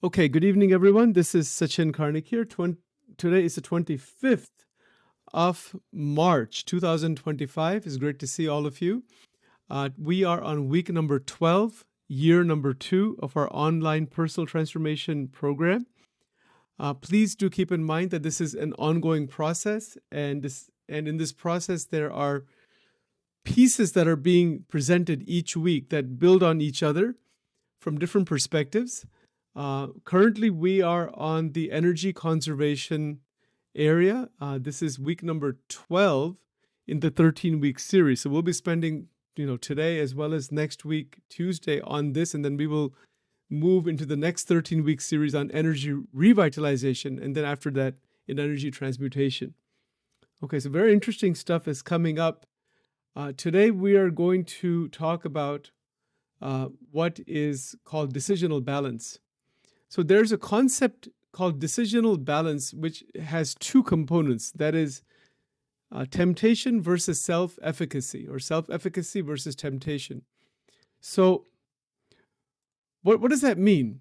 Okay, good evening, everyone. This is Sachin Karnik here. Today is the 25th of March, 2025. It's great to see all of you. We are on week number 12, year number 2 of our online personal transformation program. Please do keep in mind that this is an ongoing process, and in this process, there are pieces that are being presented each week that build on each other from different perspectives. Currently, we are on the energy conservation area. This is week number 12 in the 13-week series. So we'll be spending, today as well as next week, Tuesday, on this, and then we will move into the next 13-week series on energy revitalization, and then after that, in energy transmutation. Okay, so very interesting stuff is coming up. Today, we are going to talk about what is called decisional balance. So there's a concept called decisional balance, which has two components. That is temptation versus self-efficacy, or self-efficacy versus temptation. So what does that mean?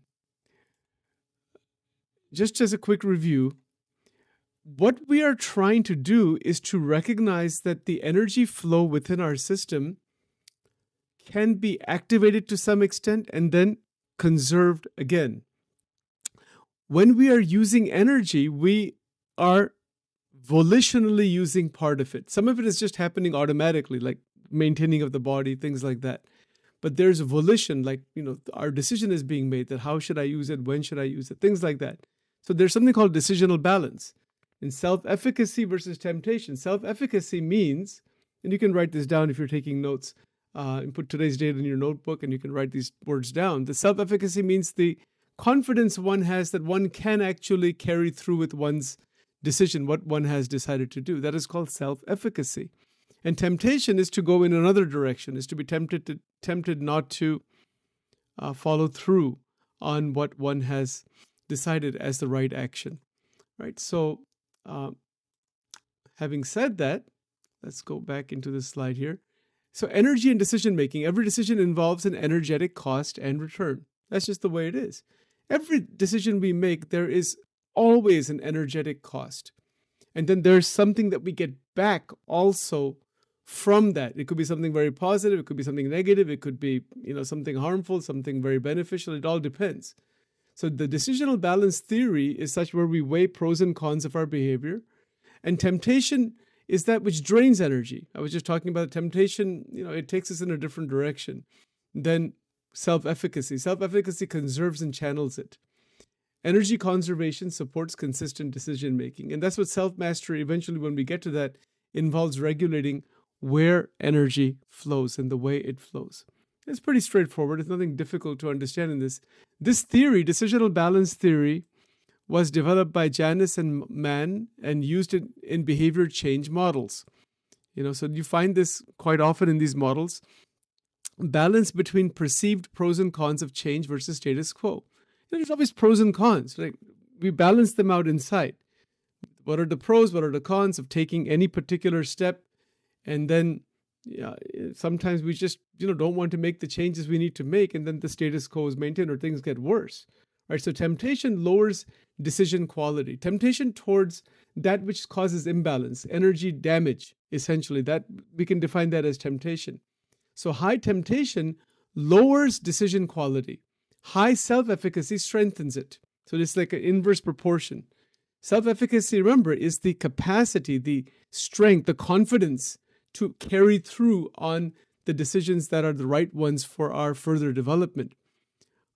Just as a quick review, what we are trying to do is to recognize that the energy flow within our system can be activated to some extent and then conserved again. When we are using energy, we are volitionally using part of it. Some of it is just happening automatically, like maintaining of the body, things like that. But there's volition, like, our decision is being made that how should I use it, when should I use it, things like that. So there's something called decisional balance. In self-efficacy versus temptation, self-efficacy means, and you can write this down if you're taking notes, and put today's date in your notebook and you can write these words down. The self-efficacy means the confidence one has that one can actually carry through with one's decision, what one has decided to do. That is called self-efficacy. And temptation is to go in another direction, is to be tempted not to follow through on what one has decided as the right action. Right? So, having said that, let's go back into this slide here. So energy and decision making, every decision involves an energetic cost and return. That's just the way it is. Every decision we make, there is always an energetic cost. And then there's something that we get back also from that. It could be something very positive. It could be something negative. It could be, something harmful, something very beneficial. It all depends. So the decisional balance theory is such where we weigh pros and cons of our behavior. And temptation is that which drains energy. I was just talking about temptation, it takes us in a different direction than self-efficacy. Self-efficacy conserves and channels it. Energy conservation supports consistent decision-making. And that's what self-mastery, eventually when we get to that, involves regulating where energy flows and the way it flows. It's pretty straightforward. There's nothing difficult to understand in this. This theory, decisional balance theory, was developed by Janis and Mann and used in behavior change models. So you find this quite often in these models. Balance between perceived pros and cons of change versus status quo. There's always pros and cons. Like we balance them out inside. What are the pros? What are the cons of taking any particular step? And then sometimes we just don't want to make the changes we need to make, and then the status quo is maintained or things get worse. Right? So temptation lowers decision quality. Temptation towards that which causes imbalance, energy damage, essentially. That we can define that as temptation. So high temptation lowers decision quality. High self-efficacy strengthens it. So it's like an inverse proportion. Self-efficacy, remember, is the capacity, the strength, the confidence to carry through on the decisions that are the right ones for our further development.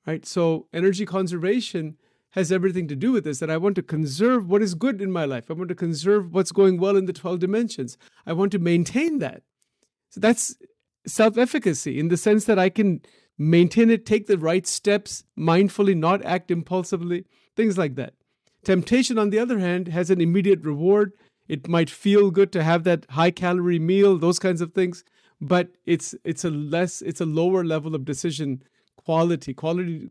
Right? So energy conservation has everything to do with this, that I want to conserve what is good in my life. I want to conserve what's going well in the 12 dimensions. I want to maintain that. So that's self-efficacy in the sense that I can maintain it, take the right steps mindfully, not act impulsively, things like that. Temptation, on the other hand, has an immediate reward. It might feel good to have that high-calorie meal, those kinds of things, but it's a lower level of decision quality.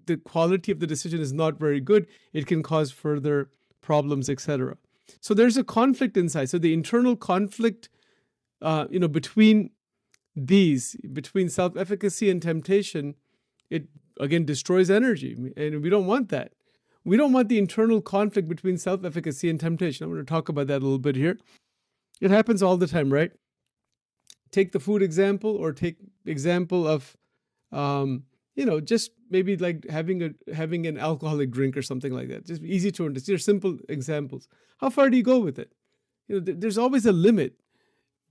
The quality of the decision is not very good. It can cause further problems, etc. So there's a conflict inside. So the internal conflict, between self-efficacy and temptation, it again destroys energy, and we don't want that. we don't want the internal conflict between self-efficacy and temptation. I'm going to talk about that a little bit here. It happens all the time, right? Take the food example, or take example of, just maybe like having an alcoholic drink or something like that. Just easy to understand. They're simple examples. How far do you go with it? There's always a limit,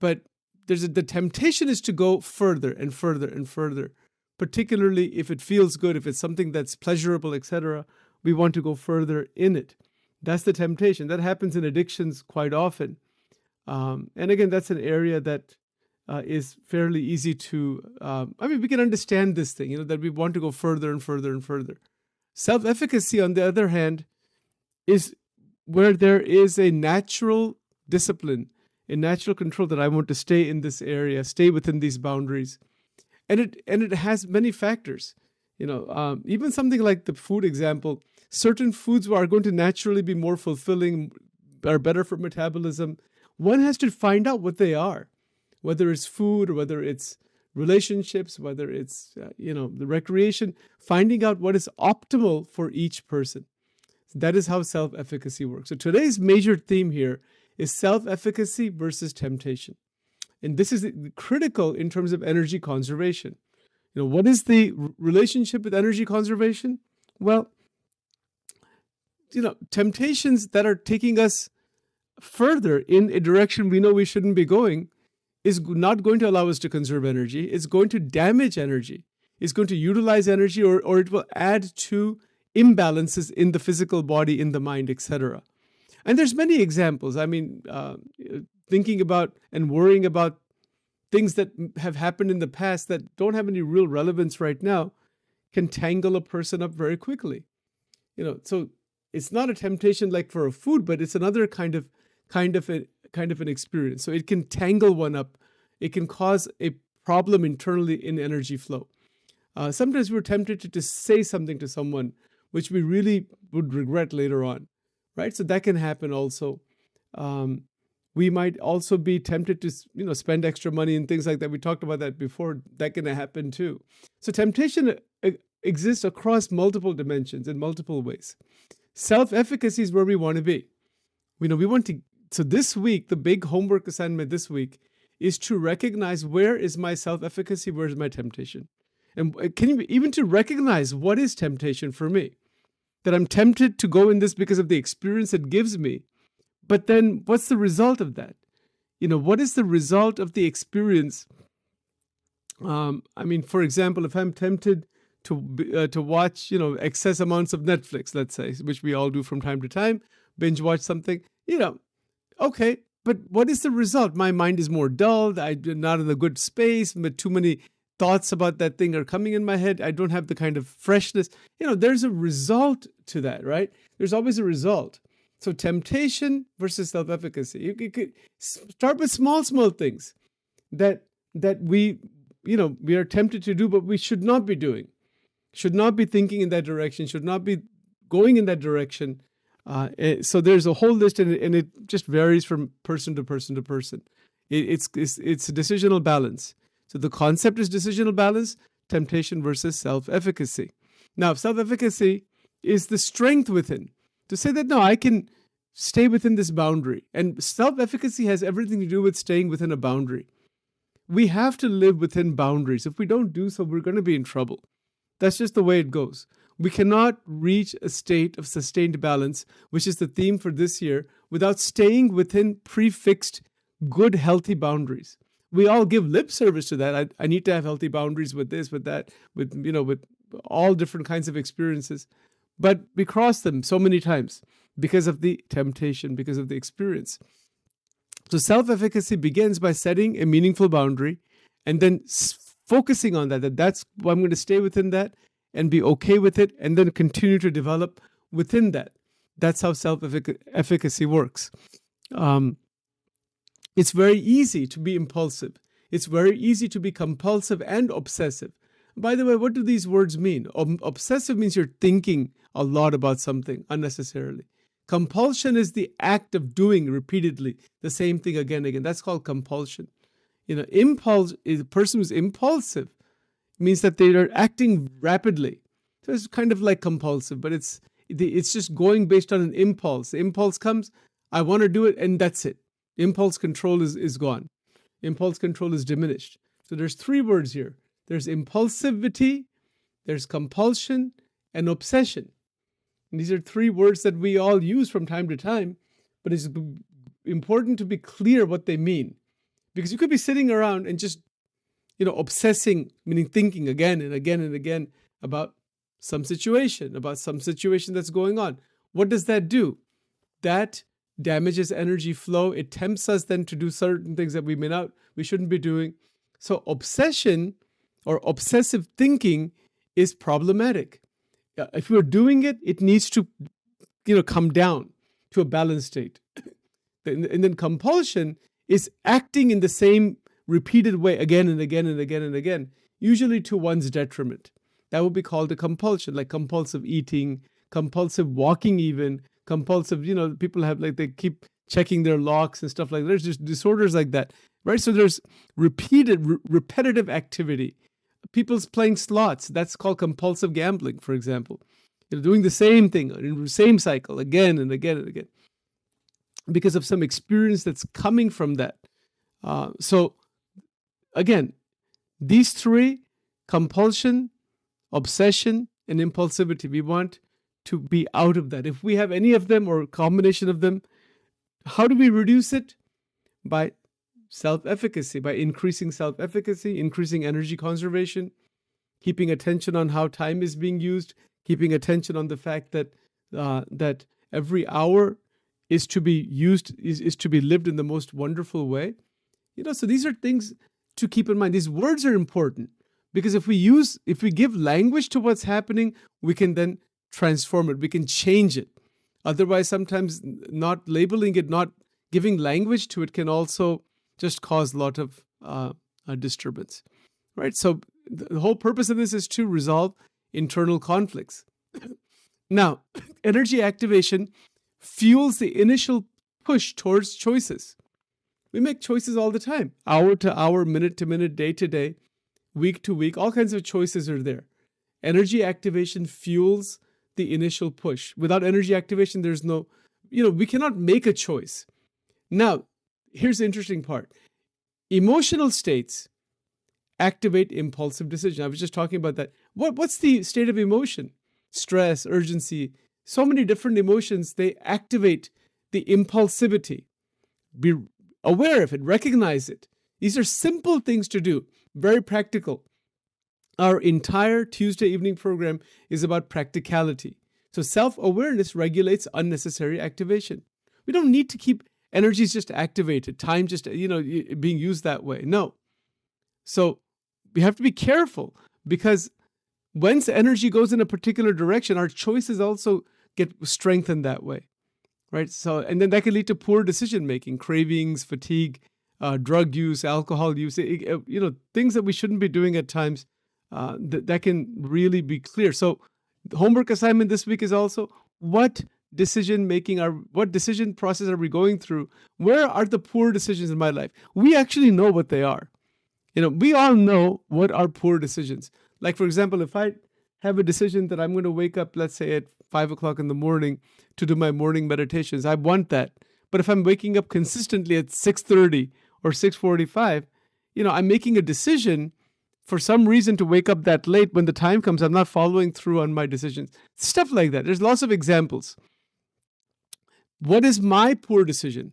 but the temptation is to go further and further and further. Particularly if it feels good, if it's something that's pleasurable, etc., we want to go further in it. That's the temptation. That happens in addictions quite often. And again, that's an area that is fairly easy to, we can understand this thing, that we want to go further and further and further. Self-efficacy, on the other hand, is where there is a natural discipline, a natural control that I want to stay in this area, stay within these boundaries. And it has many factors. Even something like the food example, certain foods are going to naturally be more fulfilling, are better for metabolism. One has to find out what they are, whether it's food or whether it's relationships, whether it's, the recreation, finding out what is optimal for each person. That is how self-efficacy works. So today's major theme here is self-efficacy versus temptation. And this is critical in terms of energy conservation. What is the relationship with energy conservation? Well, temptations that are taking us further in a direction we know we shouldn't be going is not going to allow us to conserve energy. It's going to damage energy. It's going to utilize energy, or it will add to imbalances in the physical body, in the mind, etc. And there's many examples. Thinking about and worrying about things that have happened in the past that don't have any real relevance right now can tangle a person up very quickly. So it's not a temptation like for a food, but it's another kind of an experience. So it can tangle one up. It can cause a problem internally in energy flow. Sometimes we're tempted to just say something to someone which we really would regret later on, right? So that can happen also. We might also be tempted to, spend extra money and things like that. We talked about that before. That can happen too. So temptation exists across multiple dimensions in multiple ways. Self-efficacy is where we want to be. So this week, the big homework assignment this week is to recognize, where is my self-efficacy, where is my temptation? And can you even to recognize what is temptation for me? That I'm tempted to go in this because of the experience it gives me. But then what's the result of that? What is the result of the experience? For example, if I'm tempted to watch, excess amounts of Netflix, let's say, which we all do from time to time, binge watch something, okay, but what is the result? My mind is more dulled. I'm not in a good space, but too many thoughts about that thing are coming in my head. I don't have the kind of freshness. There's a result to that, right? There's always a result. So temptation versus self-efficacy. You could start with small things that we are tempted to do, but we should not be doing. Should not be thinking in that direction. Should not be going in that direction. So there's a whole list, and it just varies from person to person to person. It's a decisional balance. So the concept is decisional balance, temptation versus self-efficacy. Now, self-efficacy is the strength within. To say that, no, I can stay within this boundary. And self-efficacy has everything to do with staying within a boundary. We have to live within boundaries. If we don't do so, we're going to be in trouble. That's just the way it goes. We cannot reach a state of sustained balance, which is the theme for this year, without staying within prefixed, good, healthy boundaries. We all give lip service to that. I need to have healthy boundaries with this, with that, with all different kinds of experiences. But we cross them so many times because of the temptation, because of the experience. So self-efficacy begins by setting a meaningful boundary and then focusing on that's why I'm going to stay within that and be okay with it, and then continue to develop within that. That's how self-efficacy works. It's very easy to be impulsive. It's very easy to be compulsive and obsessive. By the way, what do these words mean? Obsessive means you're thinking a lot about something unnecessarily. Compulsion is the act of doing repeatedly the same thing again and again. That's called compulsion. Impulse is a person who's impulsive. It means that they are acting rapidly. So it's kind of like compulsive, but it's It's just going based on an impulse. The impulse comes, I want to do it, and that's it. Impulse control is gone. Impulse control is diminished. So there's 3 words here. There's impulsivity, there's compulsion, and obsession. And these are 3 words that we all use from time to time, but it's important to be clear what they mean. Because you could be sitting around and just, obsessing, meaning thinking again and again and again about some situation that's going on. What does that do? That damages energy flow. It tempts us then to do certain things that we shouldn't be doing. So obsession or obsessive thinking is problematic. If we're doing it, it needs to, come down to a balanced state. And then compulsion is acting in the same repeated way again and again and again and again, usually to one's detriment. That would be called a compulsion, like compulsive eating, compulsive walking even, compulsive, people have they keep checking their locks and stuff like that. There's just disorders like that, right? So there's repetitive activity. People's playing slots, that's called compulsive gambling, for example. Doing the same thing in the same cycle again and again and again because of some experience that's coming from that. So again, these 3, compulsion, obsession, and impulsivity, we want to be out of that. If we have any of them or a combination of them, how do we reduce it? By self-efficacy, by increasing self-efficacy, increasing energy conservation, keeping attention on how time is being used, keeping attention on the fact that that every hour is to be used, is to be lived in the most wonderful way. So these are things to keep in mind. These words are important because if we give language to what's happening, we can then transform it. We can change it. Otherwise, sometimes not labeling it, not giving language to it can also just cause a lot of disturbance, right? So the whole purpose of this is to resolve internal conflicts. Now, energy activation fuels the initial push towards choices. We make choices all the time, hour to hour, minute to minute, day to day, week to week. All kinds of choices are there. Energy activation fuels the initial push. Without energy activation, there's no, we cannot make a choice. Now, here's the interesting part. Emotional states activate impulsive decision. I was just talking about that. What's the state of emotion? Stress, urgency, so many different emotions, they activate the impulsivity. Be aware of it, recognize it. These are simple things to do, very practical. Our entire Tuesday evening program is about practicality. So self-awareness regulates unnecessary activation. We don't need to keep energies just activated, time just, being used that way. No. So we have to be careful because once energy goes in a particular direction, our choices also get strengthened that way, right? So, and then that can lead to poor decision-making, cravings, fatigue, drug use, alcohol use, things that we shouldn't be doing at times. That can really be clear. So the homework assignment this week is also what decision process are we going through? Where are the poor decisions in my life? We actually know what they are. We all know what are poor decisions. Like, for example, if I have a decision that I'm going to wake up, let's say at 5 o'clock in the morning to do my morning meditations, I want that. But if I'm waking up consistently at 6:30 or 6:45, I'm making a decision for some reason to wake up that late. When the time comes, I'm not following through on my decisions. Stuff like that. There's lots of examples. What is my poor decision?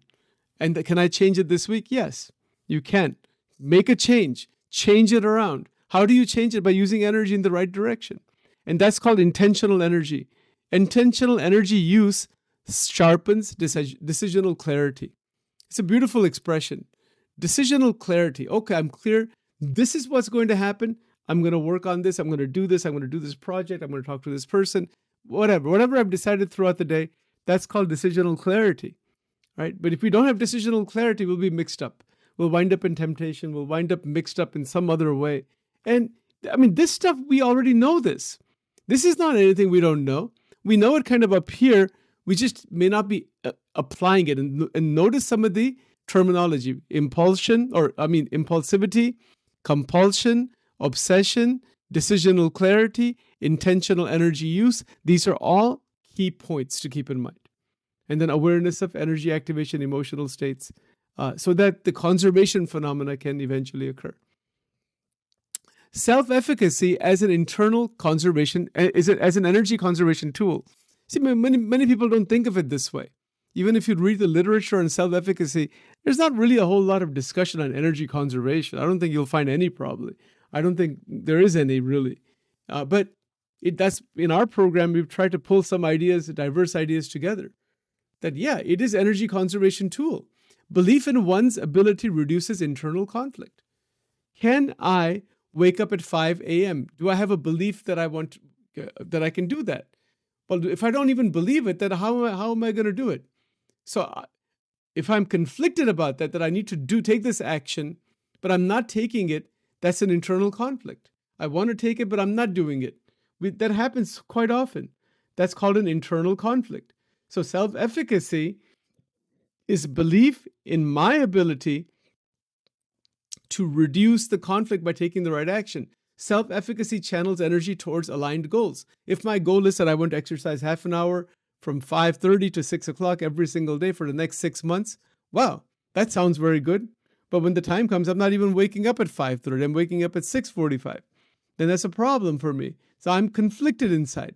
And can I change it this week? Yes, you can. Make a change. Change it around. How do you change it? By using energy in the right direction. And that's called intentional energy. Intentional energy use sharpens decisional clarity. It's a beautiful expression. Decisional clarity. Okay, I'm clear. This is what's going to happen. I'm going to work on this. I'm going to do this. I'm going to do this project. I'm going to talk to this person. Whatever I've decided throughout the day, that's called decisional clarity, right? But if we don't have decisional clarity, we'll be mixed up. We'll wind up in temptation. We'll wind up mixed up in some other way. And this stuff, we already know this. This is not anything we don't know. We know it kind of up here. We just may not be applying it. And notice some of the terminology: impulsivity, compulsion, obsession, decisional clarity, intentional energy use. These are all key points to keep in mind. And then awareness of energy activation, emotional states, so that the conservation phenomena can eventually occur. Self-efficacy as an internal conservation, as an energy conservation tool. See, many people don't think of it this way. Even if you read the literature on self-efficacy, there's not really a whole lot of discussion on energy conservation. I don't think you'll find any, probably. I don't think there is any, really. But that's in our program, we've tried to pull some ideas, diverse ideas together. That, yeah, it is energy conservation tool. Belief in one's ability reduces internal conflict. Can I wake up at 5 a.m.? Do I have a belief that that I can do that? Well, if I don't even believe it, then how am I going to do it? So if I'm conflicted about that I need to take this action, but I'm not taking it, that's an internal conflict. I want to take it, but I'm not doing it. That happens quite often. That's called an internal conflict. So self-efficacy is belief in my ability to reduce the conflict by taking the right action. Self-efficacy channels energy towards aligned goals. If my goal is that I want to exercise half an hour from 5:30 to 6 o'clock every single day for the next 6 months, wow, that sounds very good. But when the time comes, I'm not even waking up at 5:30. I'm waking up at 6:45. Then that's a problem for me. So I'm conflicted inside.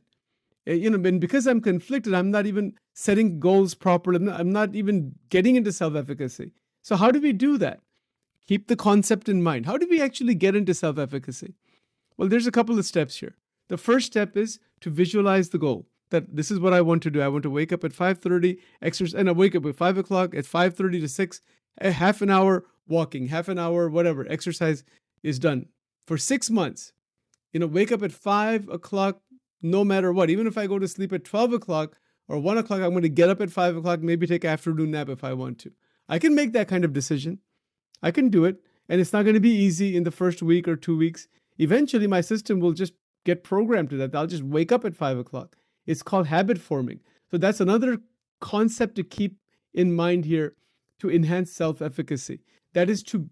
And because I'm conflicted, I'm not even setting goals properly. I'm not even getting into self-efficacy. So how do we do that? Keep the concept in mind. How do we actually get into self-efficacy? Well, there's a couple of steps here. The first step is to visualize the goal. That this is what I want to do. I want to wake up at 5:30, exercise, and I wake up at 5 o'clock, at 5:30 to 6, a half an hour walking, half an hour, whatever, exercise is done. For 6 months, wake up at 5 o'clock, no matter what. Even if I go to sleep at 12 o'clock or 1 o'clock, I'm going to get up at 5 o'clock, maybe take an afternoon nap if I want to. I can make that kind of decision. I can do it. And it's not going to be easy in the first week or 2 weeks. Eventually, my system will just get programmed to that. I'll just wake up at 5 o'clock. It's called habit forming. So that's another concept to keep in mind here to enhance self-efficacy. That is to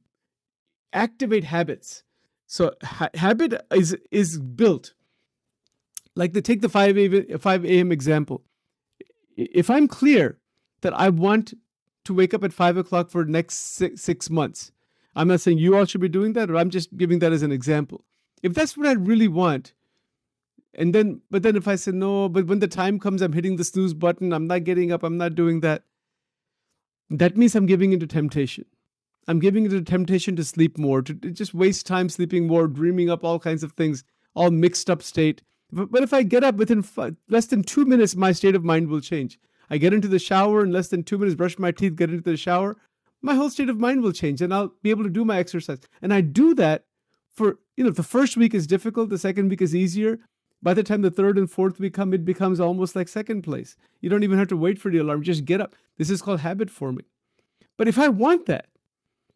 activate habits. So habit is built. Like take the 5 a.m. example. If I'm clear that I want to wake up at 5 o'clock for the next 6 months, I'm not saying you all should be doing that, or I'm just giving that as an example. If that's what I really want, but then if I say no, but when the time comes, I'm hitting the snooze button, I'm not getting up, I'm not doing that, that means I'm giving into temptation. I'm giving into temptation to sleep more, to just waste time sleeping more, dreaming up all kinds of things, all mixed up state. But if I get up within less than 2 minutes, my state of mind will change. I get into the shower in less than 2 minutes, brush my teeth, get into the shower, my whole state of mind will change and I'll be able to do my exercise. And I do that for, the first week is difficult, the second week is easier. By the time the third and fourth week come, it becomes almost like second place. You don't even have to wait for the alarm, just get up. This is called habit forming. But if I want that,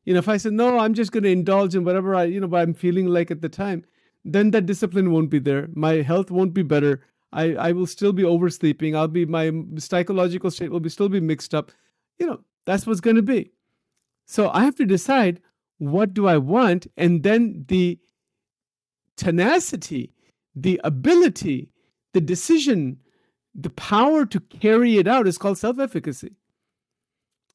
if I say, no, I'm just going to indulge in whatever what I'm feeling like at the time, then that discipline won't be there. My health won't be better. I will still be oversleeping. My psychological state will still be mixed up. That's what's going to be. So I have to decide, what do I want? And then the tenacity, the ability, the decision, the power to carry it out is called self-efficacy.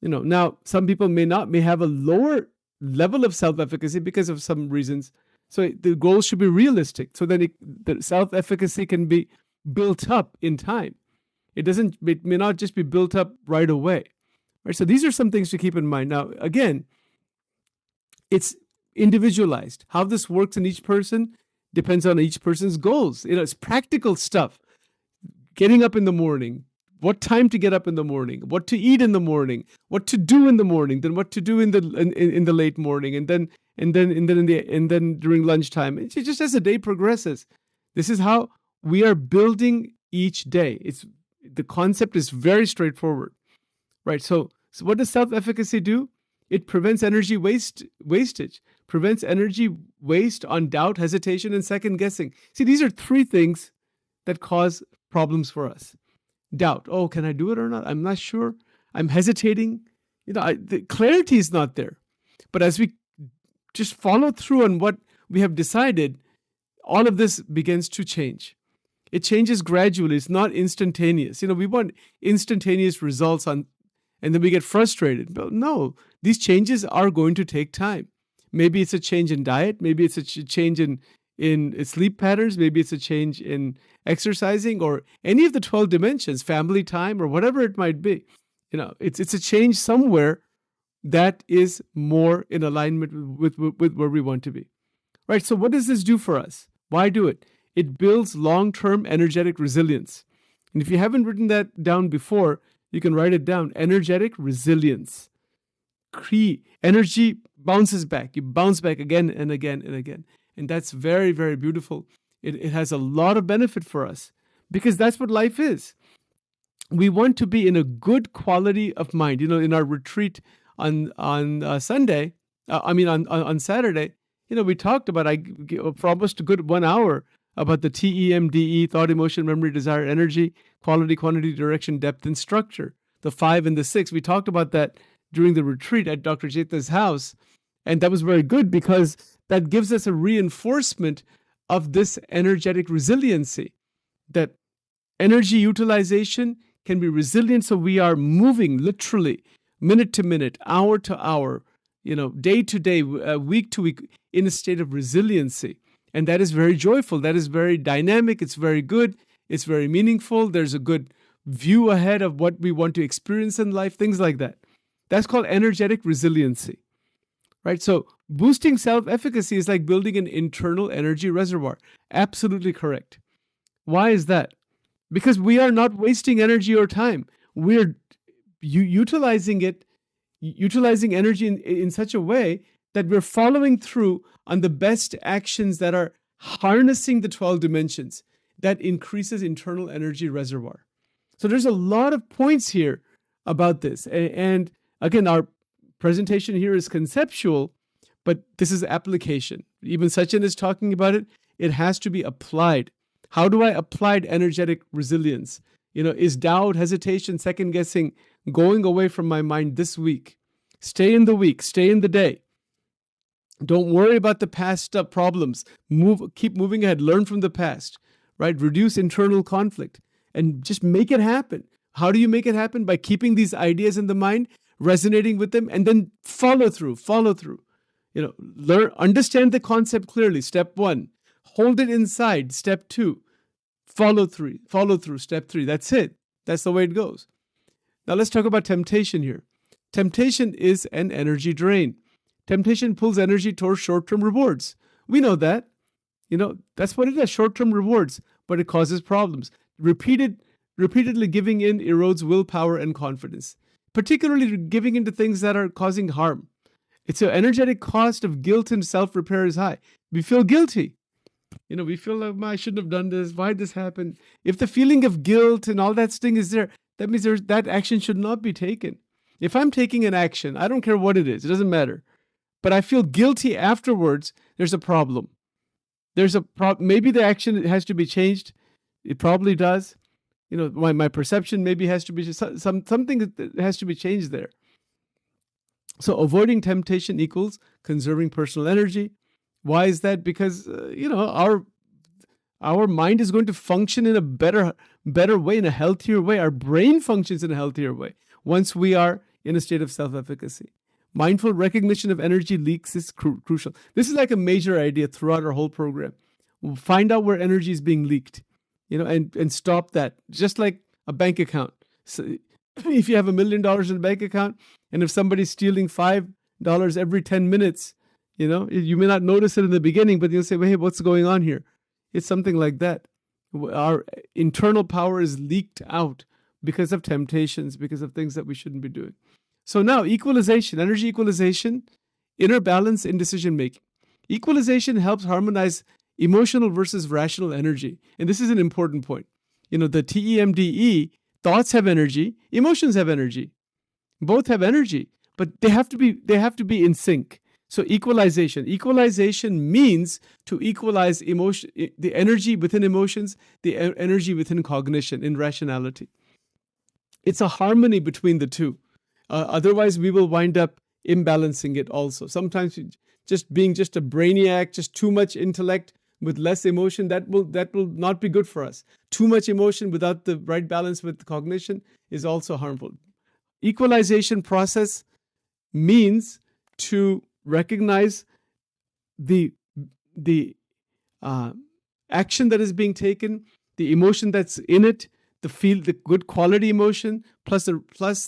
Now some people may have a lower level of self-efficacy because of some reasons. So the goals should be realistic, so that the self-efficacy can be built up in time. It may not just be built up right away. Right? So these are some things to keep in mind. Now, again, it's individualized. How this works in each person depends on each person's goals. It's practical stuff. Getting up in the morning, what time to get up in the morning, what to eat in the morning, what to do in the morning, then what to do in the late morning, and then during lunchtime. It's just as the day progresses. This is how we are building each day. The concept is very straightforward, right? So what does self-efficacy do? It prevents energy wastage, prevents energy waste on doubt, hesitation, and second guessing. See, these are three things that cause problems for us. Doubt. Oh, can I do it or not? I'm not sure. I'm hesitating. The clarity is not there. But as we just follow through on what we have decided, all of this begins to change. It changes gradually. It's not instantaneous. We want instantaneous results and then we get frustrated. But no, these changes are going to take time. Maybe it's a change in diet. Maybe it's a change in sleep patterns. Maybe it's a change in exercising or any of the 12 dimensions, family time or whatever it might be. It's a change somewhere that is more in alignment with where we want to be. Right? So what does this do for us? Why do it? It builds long-term energetic resilience. And if you haven't written that down before, you can write it down. Energetic resilience. Energy bounces back. You bounce back again and again and again. And that's very, very beautiful. It has a lot of benefit for us because that's what life is. We want to be in a good quality of mind. In our retreat on Sunday, on Saturday, we talked about, for almost a good 1 hour, about the TEMDE, thought, emotion, memory, desire, energy, quality, quantity, direction, depth, and structure, the 5 and the 6. We talked about that during the retreat at Dr. Cheta's house. And that was very good because that gives us a reinforcement of this energetic resiliency, that energy utilization can be resilient. So we are moving literally minute to minute, hour to hour, day to day, week to week in a state of resiliency. And that is very joyful. That is very dynamic. It's very good. It's very meaningful. There's a good view ahead of what we want to experience in life, things like that. That's called energetic resiliency, right? So boosting self-efficacy is like building an internal energy reservoir. Absolutely correct. Why is that? Because we are not wasting energy or time. We're utilizing energy in such a way that we're following through on the best actions that are harnessing the 12 dimensions. That increases internal energy reservoir. So there's a lot of points here about this. And again, our presentation here is conceptual, but this is application. Even Sachin is talking about it. It has to be applied. How do I apply energetic resilience? Is doubt, hesitation, second guessing going away from my mind this week? Stay in the week, stay in the day. Don't worry about the past problems. Keep moving ahead, learn from the past, right? Reduce internal conflict and just make it happen. How do you make it happen? By keeping these ideas in the mind, resonating with them, and then follow through. Understand the concept clearly. Step 1. Hold it inside. Step 2. Follow through. Step 3. That's it. That's the way it goes. Now let's talk about temptation here. Temptation is an energy drain. Temptation pulls energy towards short-term rewards. We know that. That's what it is, short-term rewards, but it causes problems. Repeatedly giving in erodes willpower and confidence, particularly giving into things that are causing harm. It's an energetic cost of guilt and self-repair is high. We feel guilty. We feel like, I shouldn't have done this. Why did this happen? If the feeling of guilt and all that sting is there, that means that action should not be taken. If I'm taking an action, I don't care what it is. It doesn't matter. But I feel guilty afterwards, there's a problem. Maybe the action has to be changed. It probably does. My perception maybe has to be something that has to be changed there. So avoiding temptation equals conserving personal energy. Why is that? Because our mind is going to function in a better way, in a healthier way. Our brain functions in a healthier way once we are in a state of self-efficacy. Mindful recognition of energy leaks is crucial. This is like a major idea throughout our whole program. We'll find out where energy is being leaked, and stop that. Just like a bank account. So if you have $1 million in a bank account, and if somebody's stealing $5 every 10 minutes, you may not notice it in the beginning, but you'll say, well, hey, what's going on here? It's something like that. Our internal power is leaked out because of temptations, because of things that we shouldn't be doing. So now equalization, energy equalization, inner balance in decision making. Equalization helps harmonize emotional versus rational energy. And this is an important point. The TEMDE, thoughts have energy, emotions have energy. Both have energy, but they have to be in sync. So equalization means to equalize emotion, the energy within emotions, the energy within cognition, in rationality. It's a harmony between the two. Otherwise, we will wind up imbalancing it also. Sometimes just being a brainiac, just too much intellect, with less emotion, that will not be good for us. Too much emotion without the right balance with cognition is also harmful. Equalization process means to recognize the the uh, action that is being taken, the emotion that's in it, the good quality emotion, plus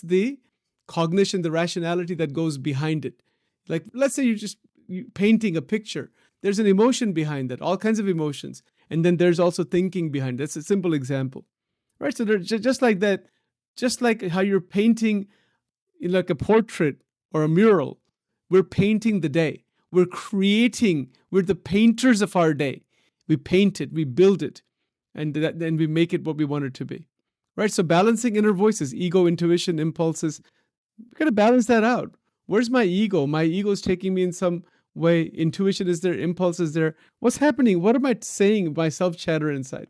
the cognition, the rationality that goes behind it. Like, let's say you painting a picture. There's an emotion behind that, all kinds of emotions, and then there's also thinking behind it. That's a simple example, right? So there's just like that, just like how you're painting like a portrait or a mural. We're painting the day. We're the painters of our day. We paint it, we build it, and then we make it what we want it to be. Right? So balancing inner voices, ego, intuition, impulses, we got to balance that out. Where's my ego? My ego is taking me in some way. Intuition is there, impulse is there. What's happening? What am I saying? My self chatter inside.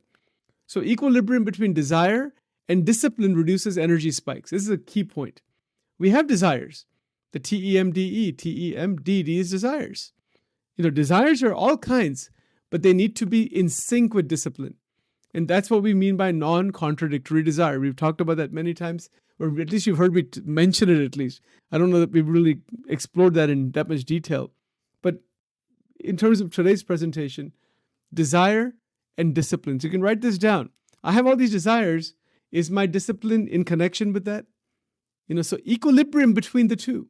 So equilibrium between desire and discipline reduces energy spikes. This is a key point. We have desires. The TEMDE is desires. Desires are all kinds, but they need to be in sync with discipline. And that's what we mean by non-contradictory desire. We've talked about that many times, or at least you've heard me mention it at least. I don't know that we've really explored that in that much detail. But in terms of today's presentation, desire and discipline. So you can write this down. I have all these desires. Is my discipline in connection with that? So equilibrium between the two.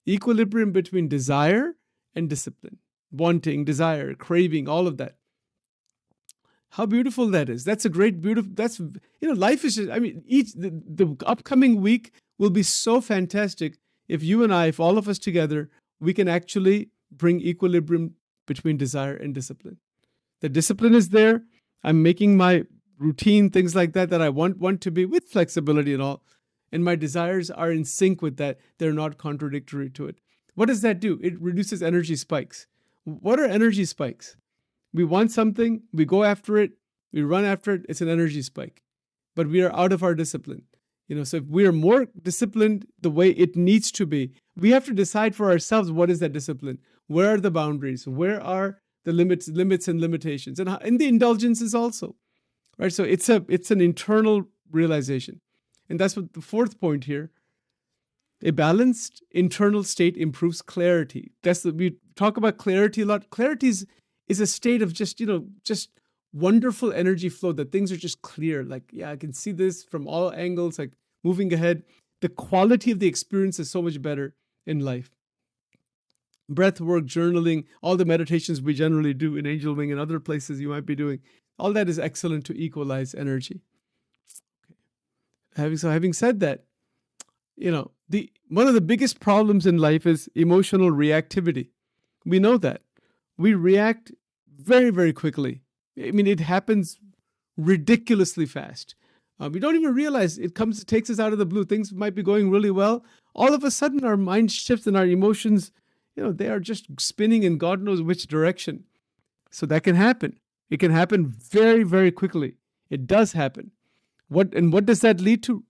Equilibrium between desire and discipline. Wanting, desire, craving, all of that. How beautiful that is. That's a great, beautiful, life is just, the upcoming week will be so fantastic if you and I, if all of us together, we can actually bring equilibrium between desire and discipline. The discipline is there. I'm making my routine, things like that I want to be, with flexibility and all. And my desires are in sync with that. They're not contradictory to it. What does that do? It reduces energy spikes. What are energy spikes? We want something, we go after it, we run after it, it's an energy spike. But we are out of our discipline. So if we are more disciplined the way it needs to be, we have to decide for ourselves, what is that discipline? Where are the boundaries? Where are the limits and limitations? And the indulgences also. Right? So it's an internal realization. And that's what the fourth point here. A balanced internal state improves clarity. We talk about clarity a lot. Clarity is a state of just wonderful energy flow, that things are just clear. Like, yeah, I can see this from all angles, like moving ahead. The quality of the experience is so much better in life. Breath work, journaling, all the meditations we generally do in Angel Wing and other places you might be doing, all that is excellent to equalize energy. Having said that, one of the biggest problems in life is emotional reactivity. We know that. We react very, very quickly. It happens ridiculously fast. We don't even realize it takes us out of the blue. Things might be going really well. All of a sudden, our mind shifts and our emotions, they are just spinning in God knows which direction. So that can happen. It can happen very, very quickly. It does happen. What does that lead to?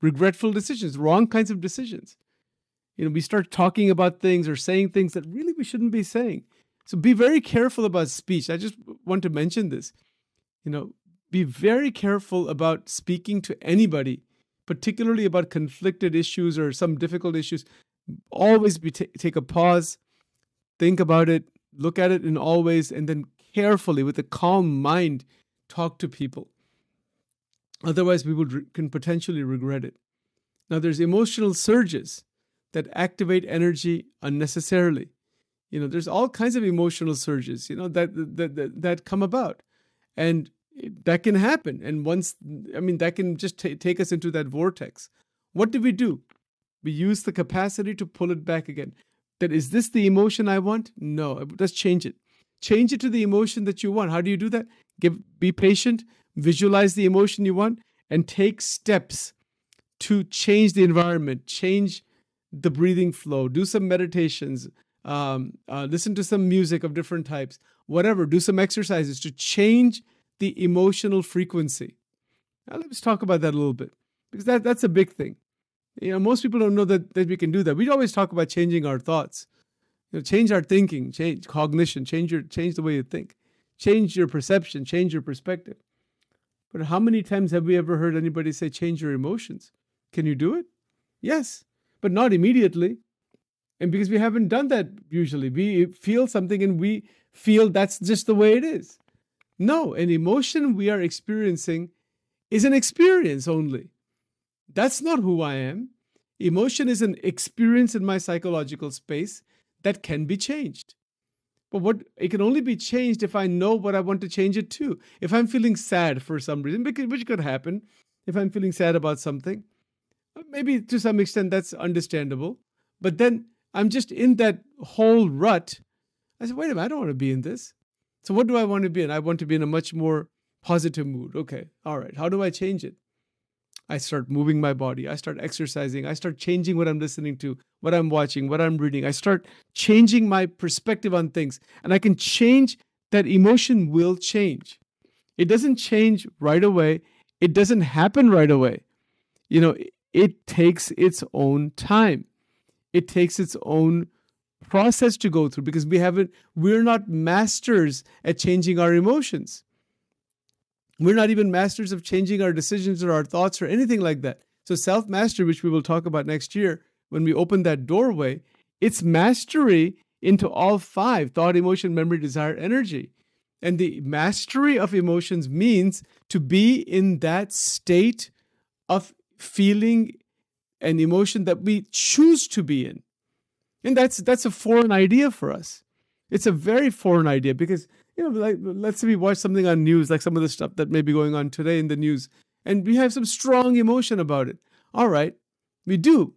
Regretful decisions, wrong kinds of decisions. We start talking about things or saying things that really we shouldn't be saying. So be very careful about speech. I just want to mention this. Be very careful about speaking to anybody, particularly about conflicted issues or some difficult issues. Always take a pause, think about it, look at it in all ways, and then carefully, with a calm mind, talk to people. Otherwise, we can potentially regret it. Now, there's emotional surges that activate energy unnecessarily. There's all kinds of emotional surges, that come about. And that can happen. And that can just take us into that vortex. What do? We use the capacity to pull it back again. Is this the emotion I want? No, let's change it. Change it to the emotion that you want. How do you do that? Be patient, visualize the emotion you want, and take steps to change the environment, change the breathing flow, do some meditations, listen to some music of different types, whatever, do some exercises to change the emotional frequency. Now let's talk about that a little bit, because that's a big thing. Most people don't know that we can do that. We always talk about changing our thoughts, change our thinking, change cognition, change the way you think. change your perception, change your perspective. But how many times have we ever heard anybody say, change your emotions? Can you do it? Yes, but not immediately. And because we haven't done that usually, we feel something and we feel that's just the way it is. No, an emotion we are experiencing is an experience only. That's not who I am. Emotion is an experience in my psychological space that can be changed. But it can only be changed if I know what I want to change it to. If I'm feeling sad for some reason, which could happen, if I'm feeling sad about something, maybe to some extent that's understandable. But then I'm just in that whole rut. I said, wait a minute, I don't want to be in this. So what do I want to be in? I want to be in a much more positive mood. Okay, all right. How do I change it? I start moving my body. I start exercising. I start changing what I'm listening to, what I'm watching, what I'm reading. I start changing my perspective on things. And I can change that. Emotion will change. It doesn't change right away. It doesn't happen right away. It takes its own time. It takes its own process to go through because we're not masters at changing our emotions. We're not even masters of changing our decisions or our thoughts or anything like that. So self-mastery, which we will talk about next year when we open that doorway, it's mastery into all five: thought, emotion, memory, desire, energy. And the mastery of emotions means to be in that state of feeling an emotion that we choose to be in. And that's a foreign idea for us. It's a very foreign idea because, like, let's say we watch something on news, like some of the stuff that may be going on today in the news, and we have some strong emotion about it. All right, we do,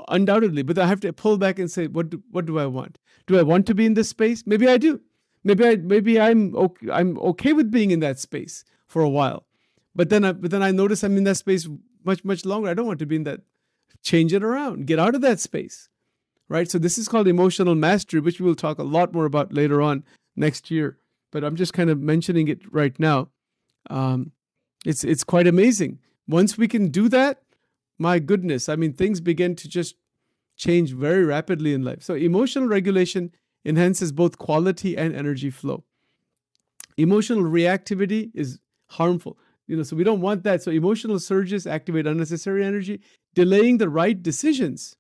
undoubtedly, but I have to pull back and say, what do I want? Do I want to be in this space? Maybe I do. Maybe I'm okay with being in that space for a while, but then I notice I'm in that space much longer. I don't want to be in that. Change it around. Get out of that space. Right? So this is called emotional mastery, which we will talk a lot more about later on next year. But I'm just kind of mentioning it right now. It's quite amazing. Once we can do that, my goodness, I mean, things begin to just change very rapidly in life. So emotional regulation enhances both quality and energy flow. Emotional reactivity is harmful. So we don't want that. So emotional surges activate unnecessary energy, delaying the right decisions.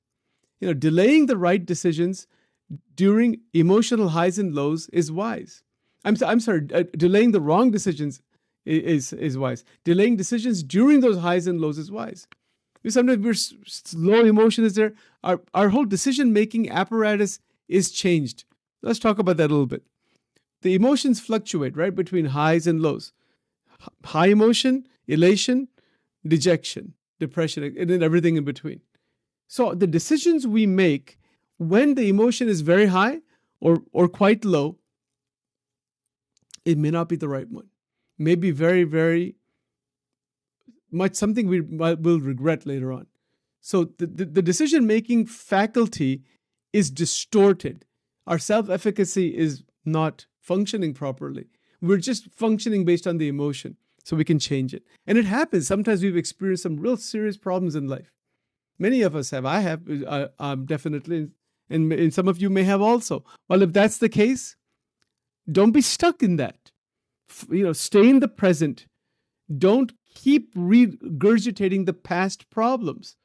Delaying the right decisions during emotional highs and lows is wise. I'm sorry, delaying the wrong decisions is wise. Delaying decisions during those highs and lows is wise. Sometimes low emotion is there. Our whole decision-making apparatus is changed. Let's talk about that a little bit. The emotions fluctuate, right, between highs and lows. High emotion, elation, dejection, depression, and then everything in between. So the decisions we make when the emotion is very high or quite low, it may not be the right one. May be very, very much something we will regret later on. So the decision-making faculty is distorted. Our self-efficacy is not functioning properly. We're just functioning based on the emotion, so we can change it. And it happens. Sometimes we've experienced some real serious problems in life. Many of us have. I have, definitely, and some of you may have also. Well, if that's the case, don't be stuck in that. Stay in the present. Don't keep regurgitating the past problems.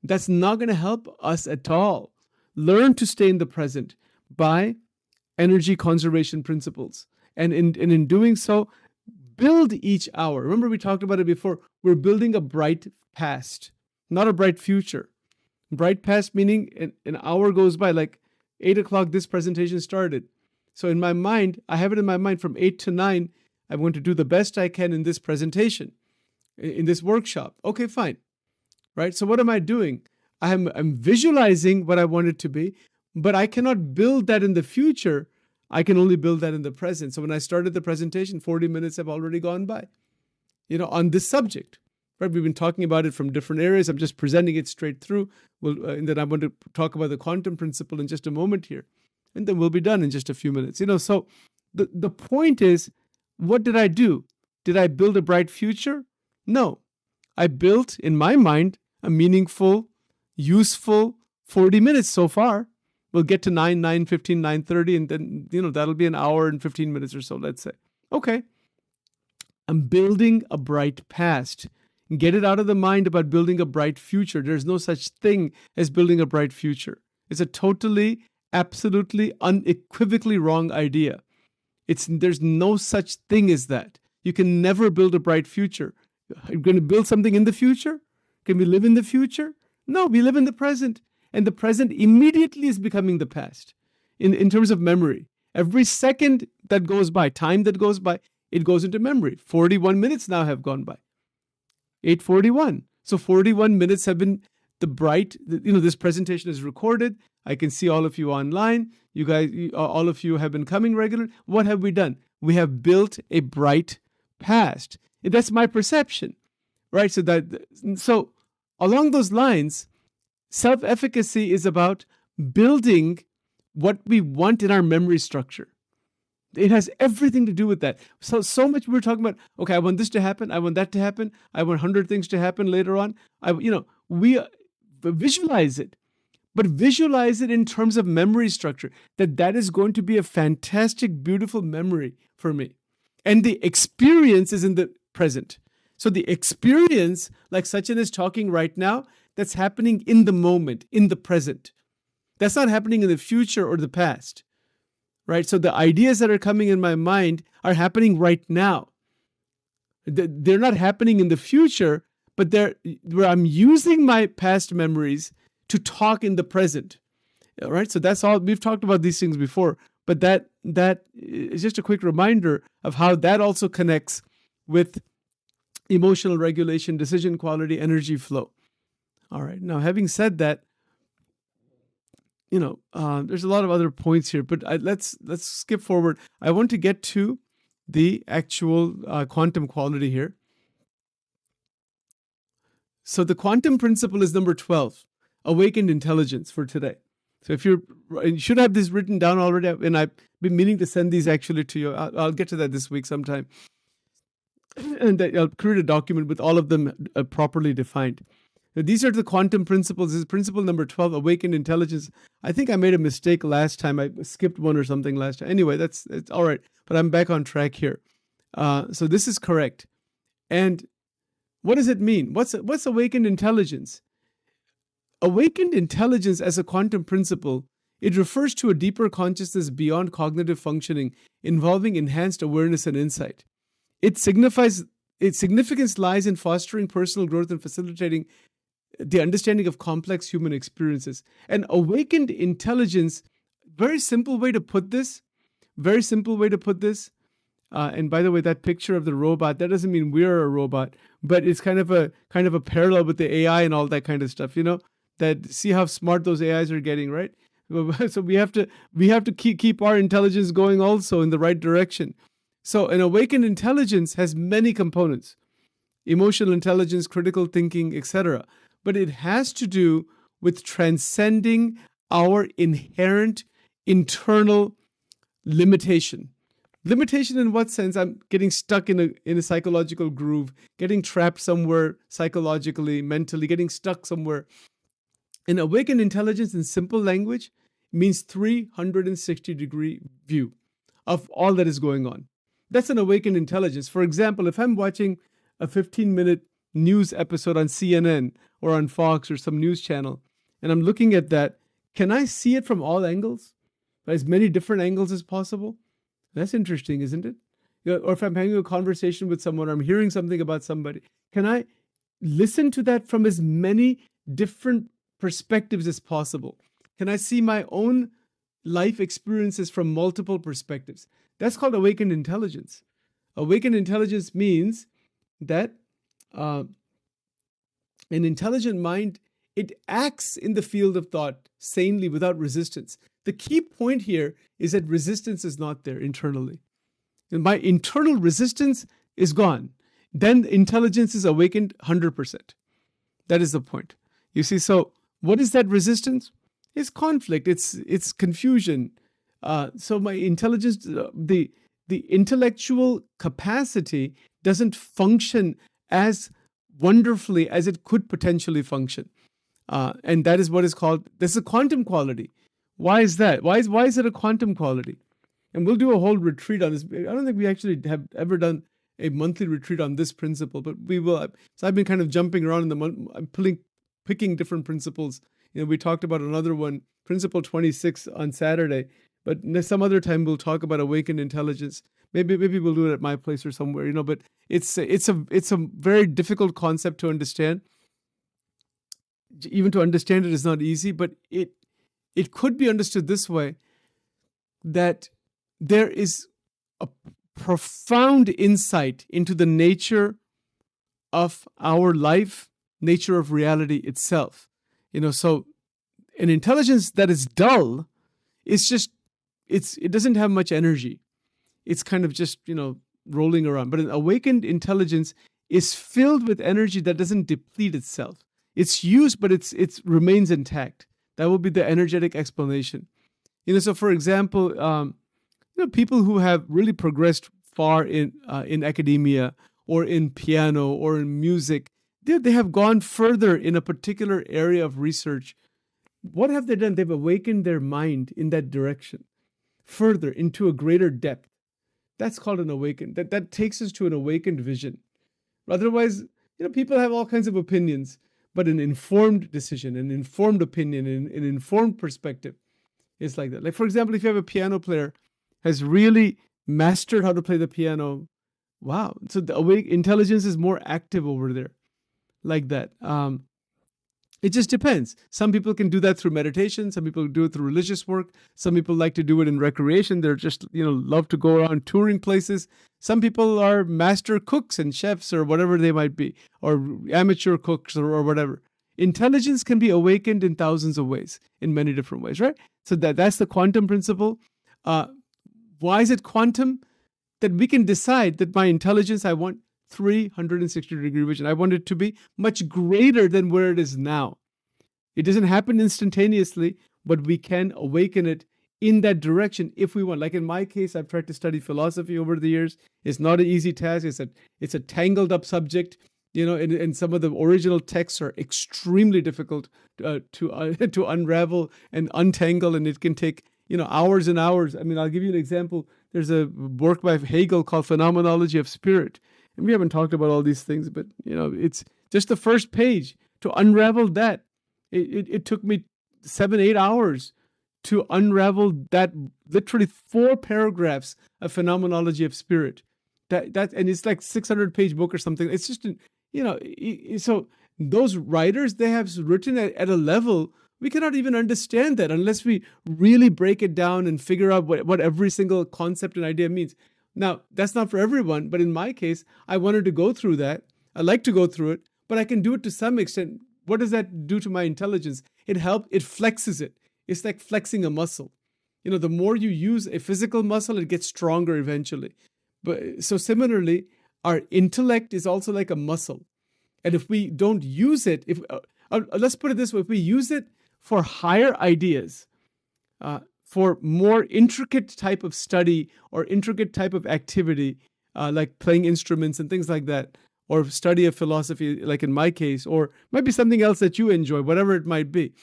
That's not going to help us at all. Learn to stay in the present by energy conservation principles. And in doing so, build each hour. Remember, we talked about it before. We're building a bright past. Not a bright future. Bright past meaning an hour goes by, like 8 o'clock, this presentation started. So in my mind, I have it in my mind from 8 to 9, I'm going to do the best I can in this presentation, in this workshop. Okay, fine. Right? So what am I doing? I'm visualizing what I want it to be, but I cannot build that in the future. I can only build that in the present. So when I started the presentation, 40 minutes have already gone by, on this subject. Right, we've been talking about it from different areas. I'm just presenting it straight through. And then I'm going to talk about the quantum principle in just a moment here. And then we'll be done in just a few minutes. So the point is, what did I do? Did I build a bright future? No. I built, in my mind, a meaningful, useful 40 minutes so far. We'll get to 9, 9:15, 9:30, and then, that'll be an hour and 15 minutes or so, let's say. Okay. I'm building a bright past. Get it out of the mind about building a bright future. There's no such thing as building a bright future. It's a totally, absolutely, unequivocally wrong idea. There's no such thing as that. You can never build a bright future. Are you going to build something in the future? Can we live in the future? No, we live in the present. And the present immediately is becoming the past in terms of memory. Every second that goes by, time that goes by, it goes into memory. 41 minutes now have gone by. 8:41. So 41 minutes have been this presentation is recorded. I can see all of you online. You guys, all of you have been coming regularly. What have we done? We have built a bright past. That's my perception, right? So along those lines, self-efficacy is about building what we want in our memory structure. It has everything to do with that. So much we're talking about, okay, I want this to happen. I want that to happen. I want 100 things to happen later on. We visualize it, but visualize it in terms of memory structure, that is going to be a fantastic, beautiful memory for me. And the experience is in the present. So the experience, like Sachin is talking right now, that's happening in the moment, in the present. That's not happening in the future or the past. Right? So the ideas that are coming in my mind are happening right now. They're not happening in the future, but where I'm using my past memories to talk in the present. All right? So that's all. We've talked about these things before, but that is just a quick reminder of how that also connects with emotional regulation, decision quality, energy flow. All right. Now, having said that, there's a lot of other points here, but let's skip forward. I want to get to the actual quantum quality here. So the quantum principle is number 12, awakened intelligence for today. So you should have this written down already, and I've been meaning to send these actually to you. I'll get to that this week sometime. And I'll create a document with all of them properly defined. These are the quantum principles. This is principle number 12, awakened intelligence. I think I made a mistake last time. I skipped one or something last time. Anyway, it's all right. But I'm back on track here. So this is correct. And what does it mean? What's awakened intelligence? Awakened intelligence as a quantum principle, it refers to a deeper consciousness beyond cognitive functioning, involving enhanced awareness and insight. Its significance lies in fostering personal growth and facilitating the understanding of complex human experiences. And awakened intelligence, very simple way to put this. And by the way, that picture of the robot, that doesn't mean we're a robot, but it's kind of a parallel with the AI and all that kind of stuff. That see how smart those AIs are getting, right? So we have to keep our intelligence going also in the right direction. So an awakened intelligence has many components: emotional intelligence, critical thinking, etc. But it has to do with transcending our inherent internal limitation. Limitation in what sense? I'm getting stuck in a psychological groove, getting trapped somewhere psychologically, mentally, getting stuck somewhere. An awakened intelligence in simple language means 360-degree view of all that is going on. That's an awakened intelligence. For example, if I'm watching a 15-minute news episode on CNN or on Fox or some news channel, and I'm looking at that, can I see it from all angles? As many different angles as possible? That's interesting, isn't it? Or if I'm having a conversation with someone, or I'm hearing something about somebody, can I listen to that from as many different perspectives as possible? Can I see my own life experiences from multiple perspectives? That's called awakened intelligence. Awakened intelligence means that an intelligent mind, it acts in the field of thought sanely without resistance. The key point here is that resistance is not there internally. And my internal resistance is gone. Then intelligence is awakened 100%. That is the point. You see, so what is that resistance? It's conflict. It's confusion. So my intelligence, the intellectual capacity doesn't function as wonderfully as it could potentially function. And that is what is called, this is a quantum quality. Why is that? Why is it a quantum quality? And we'll do a whole retreat on this. I don't think we actually have ever done a monthly retreat on this principle, but we will. So I've been kind of jumping around in the month. I'm picking different principles. We talked about another one, principle 26 on Saturday, but some other time we'll talk about awakened intelligence. Maybe we'll do it at my place or somewhere, but it's a very difficult concept to understand. Even to understand it is not easy, but it could be understood this way, that there is a profound insight into the nature of our life, nature of reality itself. So an intelligence that is dull is just, it doesn't have much energy. It's kind of just, rolling around. But an awakened intelligence is filled with energy that doesn't deplete itself. It's used, but it remains intact. That will be the energetic explanation. So for example, people who have really progressed far in academia or in piano or in music, they have gone further in a particular area of research. What have they done? They've awakened their mind in that direction, further into a greater depth. That's called an awakened. That takes us to an awakened vision. Otherwise, people have all kinds of opinions, but an informed decision, an informed opinion, an informed perspective is like that. Like, for example, if you have a piano player has really mastered how to play the piano, wow. So the intelligence is more active over there, like that. It just depends. Some people can do that through meditation. Some people do it through religious work. Some people like to do it in recreation. They're just, love to go around touring places. Some people are master cooks and chefs or whatever they might be, or amateur cooks or whatever. Intelligence can be awakened in thousands of ways, in many different ways, right? So that's the quantum principle. Why is it quantum? That we can decide that my intelligence, I want 360-degree vision. I want it to be much greater than where it is now. It doesn't happen instantaneously, but we can awaken it in that direction if we want. Like in my case, I've tried to study philosophy over the years. It's not an easy task. It's a tangled up subject, and some of the original texts are extremely difficult to unravel and untangle, and it can take hours and hours. I mean, I'll give you an example. There's a work by Hegel called Phenomenology of Spirit. And we haven't talked about all these things, but it's just the first page. To unravel that, it took me 7-8 hours to unravel that, literally 4 paragraphs of Phenomenology of Spirit. And it's like 600-page book or something. It's just, so those writers, they have written at a level we cannot even understand that unless we really break it down and figure out what every single concept and idea means. Now, that's not for everyone, but in my case, I wanted to go through that. I like to go through it, but I can do it to some extent. What does that do to my intelligence? It flexes it. It's like flexing a muscle. The more you use a physical muscle, it gets stronger eventually. But so similarly, our intellect is also like a muscle. And if we don't use it, let's put it this way, if we use it for higher ideas, for more intricate type of study or intricate type of activity, like playing instruments and things like that, or study of philosophy, like in my case, or might be something else that you enjoy, whatever it might be,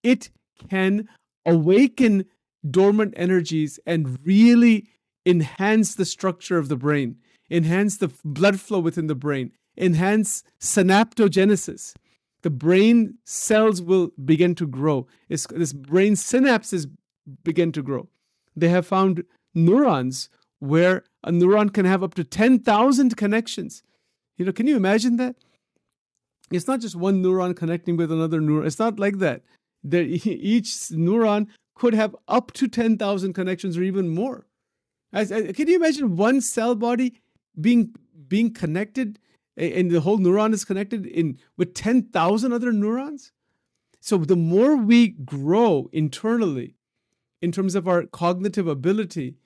it can awaken dormant energies and really enhance the structure of the brain, enhance the blood flow within the brain, enhance synaptogenesis. The brain cells will begin to grow. This brain synapses begin to grow. They have found neurons where a neuron can have up to 10,000 connections. Can you imagine that? It's not just one neuron connecting with another neuron. It's not like that. Each neuron could have up to 10,000 connections or even more. Can you imagine one cell body being connected, and the whole neuron is connected with 10,000 other neurons? So the more we grow internally in terms of our cognitive ability,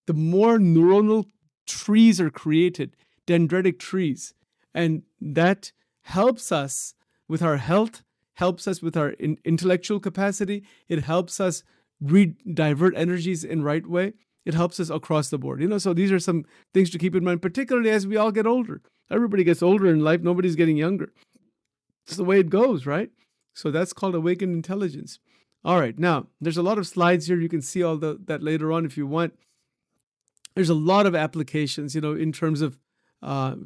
the more neuronal trees are created, dendritic trees. And that helps us with our health, helps us with our intellectual capacity. It helps us divert energies in right way. It helps us across the board. So these are some things to keep in mind, particularly as we all get older. Everybody gets older in life. Nobody's getting younger. It's the way it goes, right? So that's called awakened intelligence. All right. Now, there's a lot of slides here. You can see all that later on if you want. There's a lot of applications, in terms of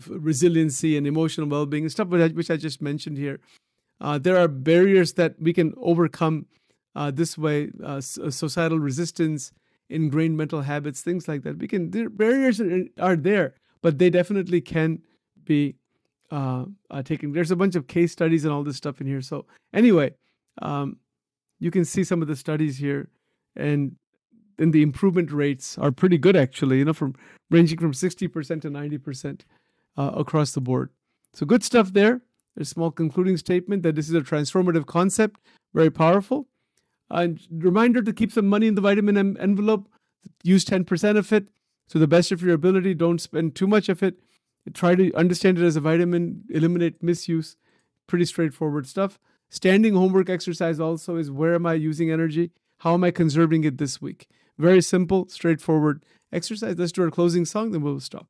resiliency and emotional well-being and stuff which I just mentioned here. There are barriers that we can overcome this way, societal resistance, ingrained mental habits, things like that. Barriers are there, but they definitely can be taken. There's a bunch of case studies and all this stuff in here. So anyway, you can see some of the studies here, and the improvement rates are pretty good actually, from ranging from 60% to 90% across the board. So good stuff there. A small concluding statement that this is a transformative concept, very powerful. And reminder to keep some money in the vitamin envelope. Use 10% of it to the best of your ability. Don't spend too much of it. Try to understand it as a vitamin. Eliminate misuse. Pretty straightforward stuff. Standing homework exercise also is, where am I using energy? How am I conserving it this week? Very simple, straightforward exercise. Let's do our closing song, then we'll stop.